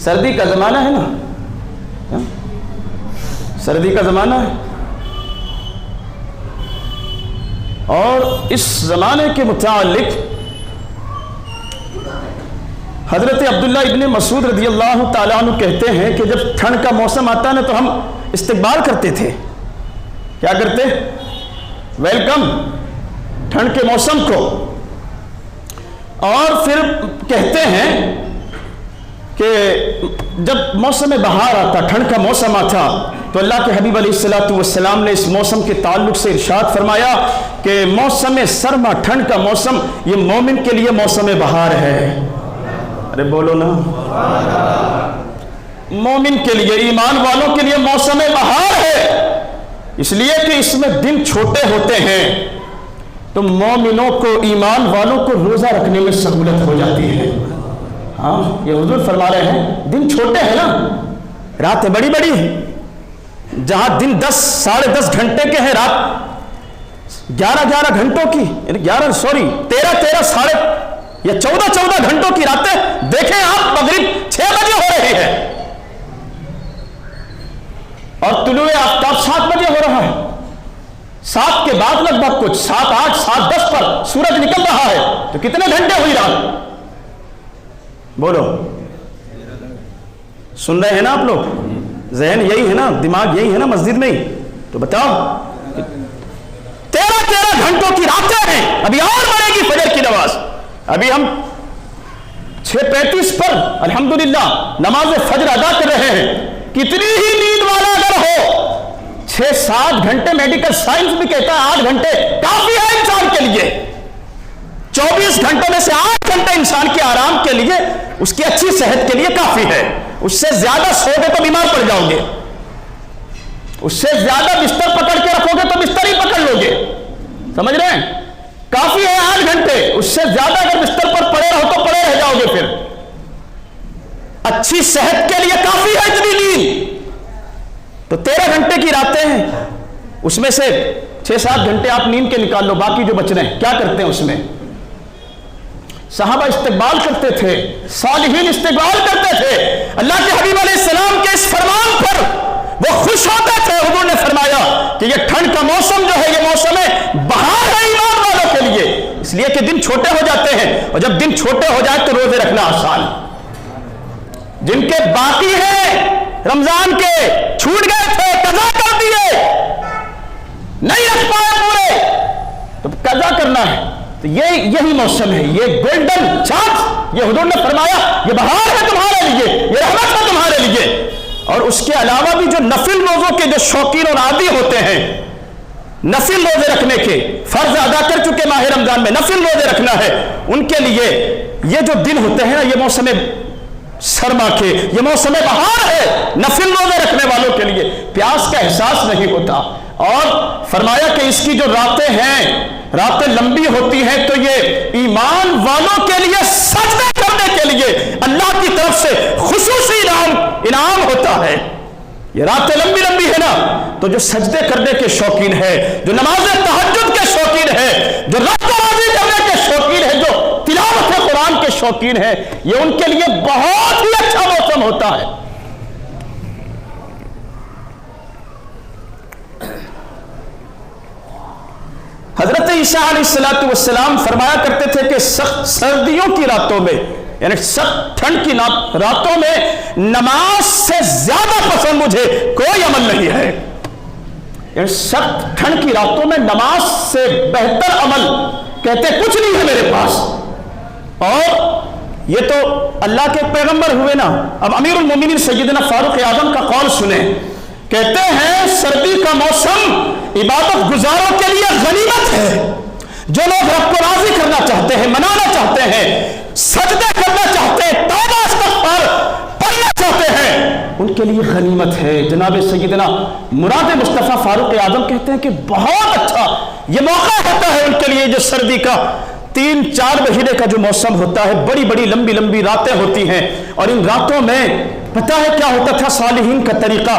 سردی کا زمانہ ہے نا، سردی کا زمانہ ہے، اور اس زمانے کے متعلق حضرت عبداللہ ابن مسعود رضی اللہ تعالیٰ عنہ کہتے ہیں کہ جب ٹھنڈ کا موسم آتا ہے نا تو ہم استقبال کرتے تھے. کیا کرتے؟ ویلکم ٹھنڈ کے موسم کو. اور پھر کہتے ہیں کہ جب موسم بہار آتا، ٹھنڈ کا موسم آتا، تو اللہ کے حبیب علیہ الصلوۃ والسلام نے اس موسم کے تعلق سے ارشاد فرمایا کہ موسم سرما، ٹھنڈ کا موسم، یہ مومن کے لیے موسم بہار ہے. ارے بولو نا، مومن کے لیے، ایمان والوں کے لیے موسم بہار ہے، اس لیے کہ اس میں دن چھوٹے ہوتے ہیں تو مومنوں کو، ایمان والوں کو روزہ رکھنے میں سہولت ہو جاتی ہے. ہاں، یہ حضور فرما رہے ہیں دن چھوٹے ہیں نا، راتیں بڑی بڑی ہیں. جہاں دن 10-10.5 گھنٹے کے ہیں، رات 11 گھنٹوں کی، 13 ساڑھے یا 14 گھنٹوں کی راتیں. دیکھیں آپ، مغرب 6 بجے ہو رہی ہے اور طلوع آفتاب 7 بجے ہو رہا ہے. 7 کے بعد لگ بھگ کچھ 7, 8, 7, 10 پر سورج نکل رہا ہے، تو کتنے گھنٹے ہوئی رات؟ بولو، سن رہے ہیں نا آپ لوگ؟ ذہن یہی ہے نا، دماغ یہی ہے نا مسجد میں ہی؟ تو بتاؤ، 13 گھنٹوں کی راتیں ہیں. ابھی اور بڑھے گی فجر کی نماز. ابھی ہم 6:35 پر الحمدللہ نماز فجر ادا کر رہے ہیں. کتنی ہی نیند والا اگر ہو، 6-7 گھنٹے، میڈیکل سائنس بھی کہتا ہے 8 گھنٹے کافی ہے انسان کے لیے. 24 گھنٹوں میں سے 8 گھنٹے انسان کے آرام کے لیے، اس کی اچھی صحت کے لیے کافی ہے. اس سے زیادہ سو گے تو بیمار پڑ جاؤ گے، اس سے زیادہ بستر پکڑ کے رکھو گے تو بستر ہی پکڑ لو گے. سمجھ رہے ہیں؟ کافی ہے 8 گھنٹے، اس سے زیادہ اگر بستر پر پڑے رہو تو پڑے رہ جاؤ گے. پھر اچھی صحت کے لیے کافی ہے اتنی نیند. تو 13 گھنٹے کی راتیں ہیں، اس میں سے 6-7 گھنٹے آپ نیند کے نکال لو، باقی جو بچ رہے ہیں کیا کرتے ہیں اس میں؟ صحابہ استقبال کرتے تھے، صالحین استقبال کرتے تھے. اللہ کے حبیب علیہ السلام کے اس فرمان پر وہ خوش ہوتے تھے. حضور نے فرمایا کہ یہ ٹھنڈ کا موسم جو ہے، یہ موسم بہار ہے ایمان والوں کے لیے، اس لیے کہ دن چھوٹے ہو جاتے ہیں، اور جب دن چھوٹے ہو جائے تو روزے رکھنا آسان. جن کے باقی ہیں رمضان کے، چھوٹ گئے تھے، قضا کر دیے، نہیں رکھ پائے پورے، تو قضا کرنا ہے. تو یہی موسم ہے، یہ گولڈن چانس. یہ حضور نے فرمایا یہ بہار ہے تمہارے لیے، یہ رحمت ہے تمہارے لیے. اور اس کے علاوہ بھی جو نفل روزوں کے جو شوقین اور عادی ہوتے ہیں، نفل روزے رکھنے کے، فرض ادا کر چکے ماہ رمضان میں، نفل روزے رکھنا ہے، ان کے لیے یہ جو دن ہوتے ہیں نا، یہ موسم سرما کے، یہ موسم بہار ہے. نفل روزے رکھنے والوں کے لیے پیاس کا احساس نہیں ہوتا. اور فرمایا کہ اس کی جو راتیں ہیں، راتیں لمبی ہوتی ہیں، تو یہ ایمان والوں کے لیے سجدے کرنے کے لیے اللہ کی طرف سے خصوصی انعام ہوتا ہے. یہ راتیں لمبی لمبی ہے نا، تو جو سجدے کرنے کے شوقین ہے، جو نماز تہجد کے شوقین ہے، جو رب کو راضی کرنے کے شوقین ہے، جو تلاوت قرآن کے شوقین ہے، یہ ان کے لیے بہت ہی اچھا موسم ہوتا ہے. حضرت عیسیٰ علیہ السلام فرمایا کرتے تھے کہ سخت سردیوں کی راتوں میں، یعنی سخت ٹھنڈ کی راتوں میں، نماز سے زیادہ پسند مجھے کوئی عمل نہیں ہے. یعنی سخت ٹھنڈ کی راتوں میں نماز سے بہتر عمل کہتے کچھ نہیں ہے میرے پاس. اور یہ تو اللہ کے پیغمبر ہوئے نا. اب امیر المومنین سیدنا فاروق اعظم کا قول سنیں. کہتے ہیں سردی کا موسم عبادت گزاروں کے لیے غنیمت ہے. جو لوگ رب کو راضی کرنا چاہتے ہیں، منانا چاہتے ہیں، سجدے کرنا چاہتے ہیں، توبہ استغفار پڑھنا چاہتے ہیں، ان کے لیے غنیمت ہے. جناب سیدنا مراد مصطفیٰ فاروق اعظم کہتے ہیں کہ بہت اچھا یہ موقع ہوتا ہے ان کے لیے، جو سردی کا 3-4 مہینے کا جو موسم ہوتا ہے. بڑی بڑی لمبی لمبی راتیں ہوتی ہیں، اور ان راتوں میں پتہ ہے کیا ہوتا تھا؟ صالحین کا طریقہ،